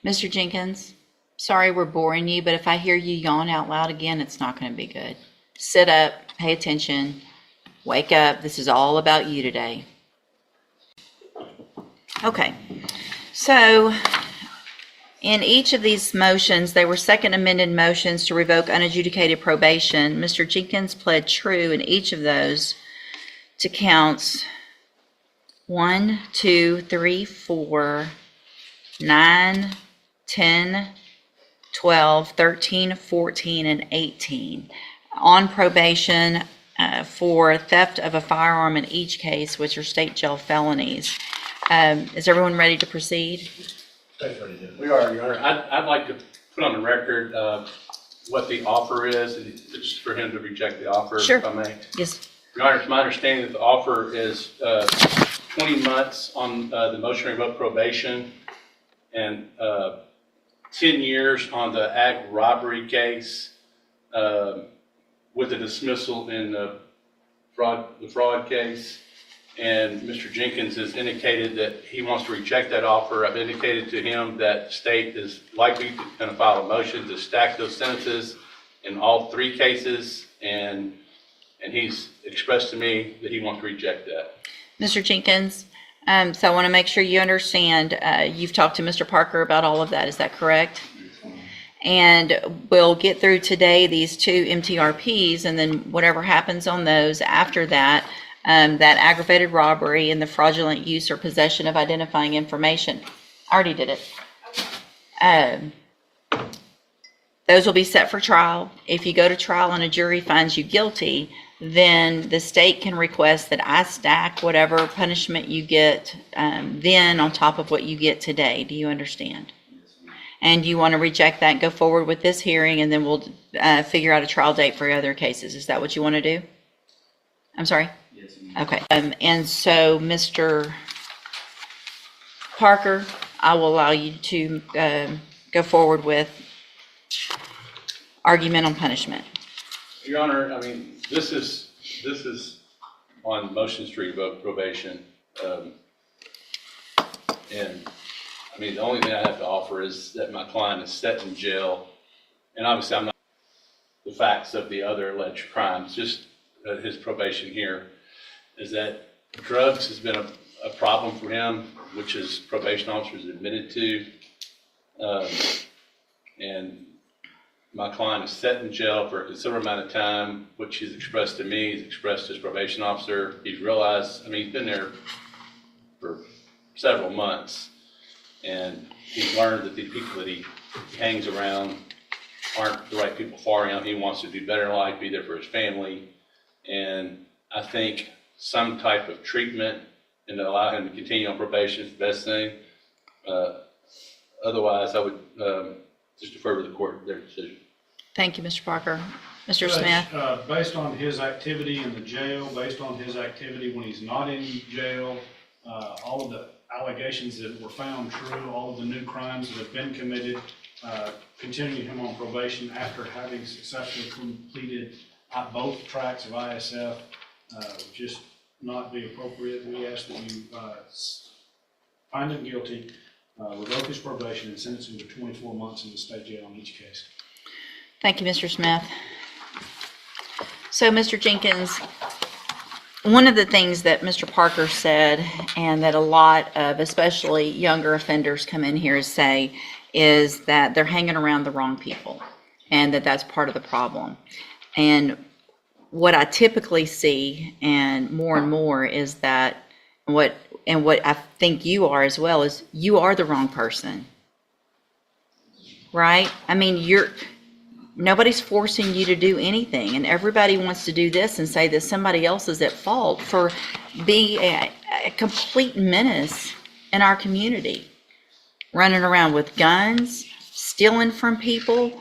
Mr. Jenkins, sorry we're boring you, but if I hear you yawn out loud again, it's not going to be good. Sit up, pay attention, wake up. This is all about you today. Okay, so in each of these motions, they were second amended motions to revoke unadjudicated probation. Mr. Jenkins pled true in each of those to counts 1, 2, 3, 4, 9, 10, 12, 13, 14, and 18 on probation for theft of a firearm in each case, which are state jail felonies. Is everyone ready to proceed? We are, Your Honor. I'd like to put on the record what the offer is, and just for him to reject the offer, Sure. if I may. Yes. Your Honor, it's my understanding that the offer is 20 months on the motion to revoke probation and 10 years on the ag robbery case with a dismissal in the fraud case. And Mr. Jenkins has indicated that he wants to reject that offer. I've indicated to him that the state is likely going to file a motion to stack those sentences in all 3 cases, and he's expressed to me that he wants to reject that. Mr. Jenkins, so I want to make sure you understand, you've talked to Mr. Parker about all of that, is that correct? And we'll get through today these 2 MTRPs, and then whatever happens on those after that, that aggravated robbery and the fraudulent use or possession of identifying information. I already did it. Those will be set for trial. If you go to trial and a jury finds you guilty, then the state can request that I stack whatever punishment you get then on top of what you get today. Do you understand? And you want to reject that and go forward with this hearing, and then we'll figure out a trial date for other cases. Is that what you want to do? I'm sorry? Yes. Okay. And so, Mr. Parker, I will allow you to go forward with argument on punishment. Your Honor, I mean, this is on motions to revoke probation. And I mean, the only thing I have to offer is that my client is set in jail. And obviously I'm not the facts of the other alleged crimes, just his probation here is that drugs has been a problem for him, which his probation officer has admitted to. And my client is set in jail for a considerable amount of time, which he's expressed to me, he's expressed to his probation officer. He's realized, I mean, he's been there for several months, and he's learned that the people that he hangs around aren't the right people for him. He wants to do better in life, be there for his family, and I think some type of treatment and to allow him to continue on probation is the best thing. Otherwise, I would just defer to the court their decision. Thank you, Mr. Parker. Mr. Judge, Smith? Based on his activity in the jail, based on his activity when he's not in jail, all of the allegations that were found true, all of the new crimes that have been committed, continuing him on probation after having successfully completed both tracks of ISF, just not be appropriate. We ask that you find him guilty, revoke his probation, and sentence him to 24 months in the state jail in each case. Thank you, Mr. Smith. So, Mr. Jenkins, one of the things that Mr. Parker said, and that a lot of especially younger offenders come in here to say, is that they're hanging around the wrong people, and that's part of the problem. And what I typically see, and more, is that what I think you are as well, is you are the wrong person, right? I mean, nobody's forcing you to do anything, and everybody wants to do this and say that somebody else is at fault for being a complete menace in our community, running around with guns, stealing from people,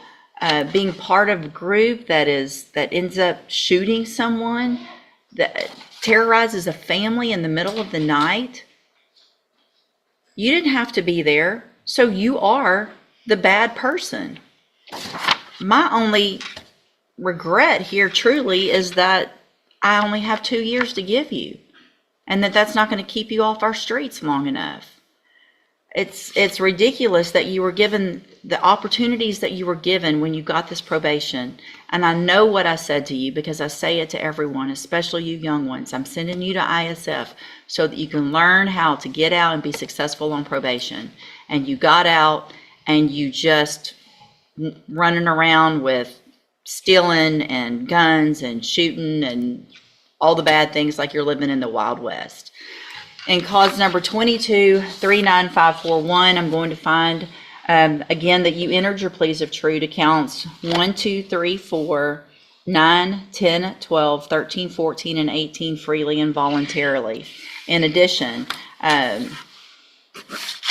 being part of a group that ends up shooting someone, that terrorizes a family in the middle of the night. You didn't have to be there, so you are the bad person. My only regret here truly is that I only have 2 years to give you, and that's not going to keep you off our streets long enough. It's ridiculous that you were given the opportunities that you were given when you got this probation. And I know what I said to you because I say it to everyone, especially you young ones. I'm sending you to ISF so that you can learn how to get out and be successful on probation. And you got out and you just running around with stealing and guns and shooting and all the bad things like you're living in the Wild West. In cause number 22-39541, I'm going to find, again, that you entered your pleas of true to counts 1, 2, 3, 4, 9, 10, 12, 13, 14, and 18 freely and voluntarily. In addition,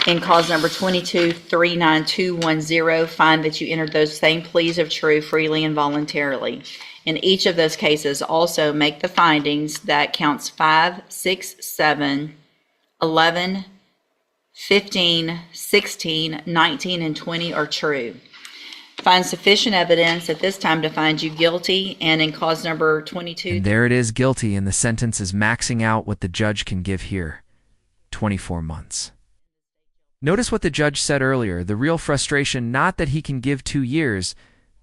in cause number 22-39210, find that you entered those same pleas of true freely and voluntarily. In each of those cases, also make the findings that counts 5, 6, 7, 11, 15, 16, 19, and 20 are true. Find sufficient evidence at this time to find you guilty, and in cause number 22... And there it is, guilty, and the sentence is maxing out what the judge can give here, 24 months. Notice what the judge said earlier, the real frustration, not that he can give 2 years,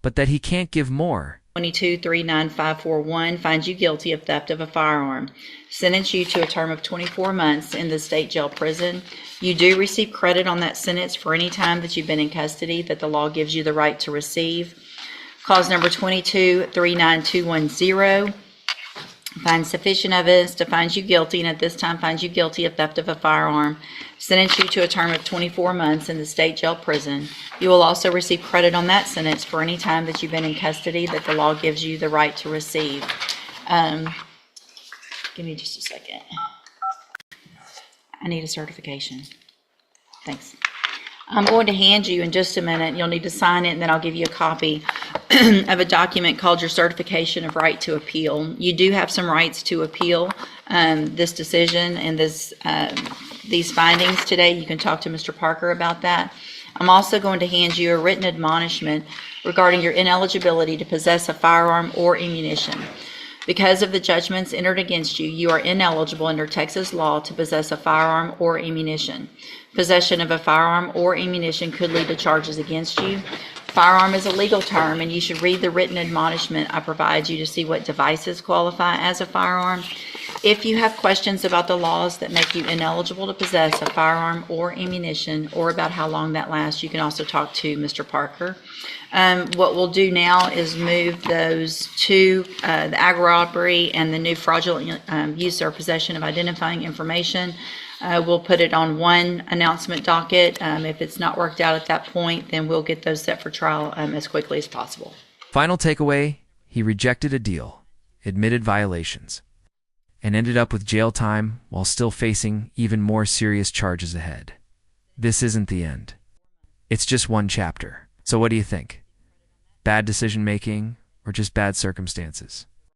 but that he can't give more. 22-39541 finds you guilty of theft of a firearm. Sentence you to a term of 24 months in the state jail prison. You do receive credit on that sentence for any time that you've been in custody that the law gives you the right to receive. Cause number 22-39210 finds sufficient evidence to find you guilty, and at this time finds you guilty of theft of a firearm. Sentence you to a term of 24 months in the state jail prison. You will also receive credit on that sentence for any time that you've been in custody that the law gives you the right to receive. Give me just a second. I need a certification. Thanks. I'm going to hand you in just a minute. You'll need to sign it, and then I'll give you a copy of a document called your Certification of Right to Appeal. You do have some rights to appeal this decision and these findings today. You can talk to Mr. Parker about that. I'm also going to hand you a written admonishment regarding your ineligibility to possess a firearm or ammunition. Because of the judgments entered against you, you are ineligible under Texas law to possess a firearm or ammunition. Possession of a firearm or ammunition could lead to charges against you. Firearm is a legal term, and you should read the written admonishment I provide you to see what devices qualify as a firearm. If you have questions about the laws that make you ineligible to possess a firearm or ammunition, or about how long that lasts, you can also talk to Mr. Parker. What we'll do now is move those two, the ag robbery and the new fraudulent use or possession of identifying information. We'll put it on one announcement docket. If it's not worked out at that point, then we'll get those set for trial as quickly as possible. Final takeaway, he rejected a deal, admitted violations, and ended up with jail time while still facing even more serious charges ahead. This isn't the end. It's just one chapter. So what do you think? Bad decision making or just bad circumstances?